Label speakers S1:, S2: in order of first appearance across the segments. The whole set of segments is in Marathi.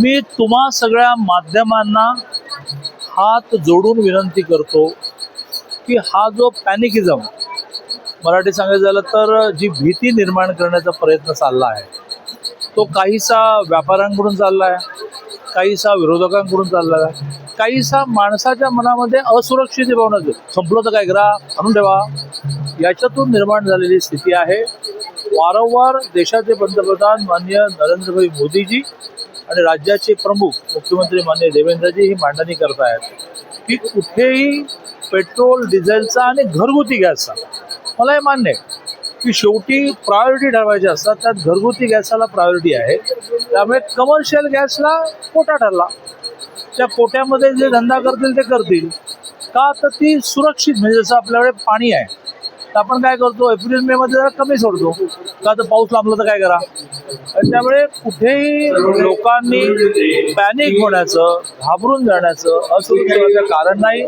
S1: मी तुम्हा सगळ्या माध्यमांना हात जोडून विनंती करतो की हा जो पॅनिकिझम, मराठी सांगायचं झालं तर जी भीती निर्माण करण्याचा प्रयत्न चालला आहे, तो काहीसा व्यापाऱ्यांकडून चालला आहे, काहीसा विरोधकांकडून चालला आहे, काहीसा माणसाच्या मनामध्ये असुरक्षित भावना, संपलं तर काय करा, आणून ठेवा, याच्यातून निर्माण झालेली स्थिती आहे. वारंवार देशाचे पंतप्रधान माननीय नरेंद्रभाई मोदीजी आणि राज्याचे प्रमुख मुख्यमंत्री माननीय देवेंद्रजी ही मांडणी करत आहेत की कुठेही पेट्रोल डिझेलचा आणि घरगुती गॅसचा, मला हे मान्य आहे की शेवटी प्रायोरिटी ठरवायची असतात, त्यात घरगुती गॅसला प्रायोरिटी आहे. त्यामुळे कमर्शियल गॅसला कोटा ठरला, त्या कोट्यामध्ये जे धंदा करतील ते करतील का, तर ती सुरक्षित, म्हणजे जसं आपल्याकडे पाणी आहे तर आपण काय करतो, एप्रिल मे मध्ये जरा कमी सोडतो का, तर पाऊस लांबला तर काय करा. आणि त्यामुळे कुठेही लोकांनी पॅनिक होण्याचं, घाबरून जाण्याचं, असुरक्षिततेचं कारण नाही.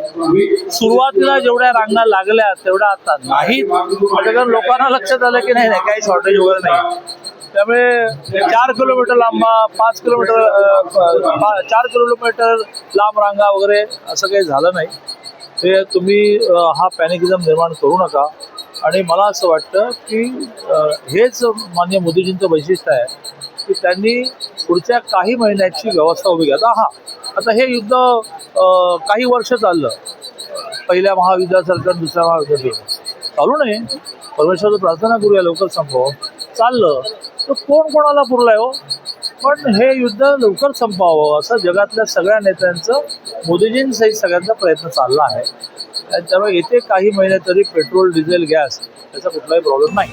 S1: सुरुवातीला जेवढ्या रांगा लागल्या तेवढ्या आता नाहीत, कारण लोकांना लक्षात आलं की नाही काही शॉर्टेज वगैरे नाही. त्यामुळे 4 किलोमीटर लांबा, 5 किलोमीटर 4 किलोमीटर लांब रांगा वगैरे असं काही झालं नाही. ते तुम्ही हा पॅनिकिझम निर्माण करू नका. आणि मला असं वाटतं की हेच माननीय मोदीजींचं वैशिष्ट्य आहे की त्यांनी पुढच्या काही महिन्याची व्यवस्था उभी केली. आता हे युद्ध काही वर्ष चाललं, पहिल्या महायुद्धासारखं दुसऱ्या महायुद्धासारखं चालू नये, परमेश्वराची प्रार्थना करूया लवकर संपव. चाललं तर कोण कोणाला पुरलाय हो, पण हे युद्ध लवकर संपावं असं जगातल्या सगळ्या नेत्यांचं, मोदीजींसहित सगळ्यांचा प्रयत्न चालला आहे. त्यामुळे येथे काही महिने तरी पेट्रोल, डिझेल, गॅस याचा कुठलाही प्रॉब्लेम नाही.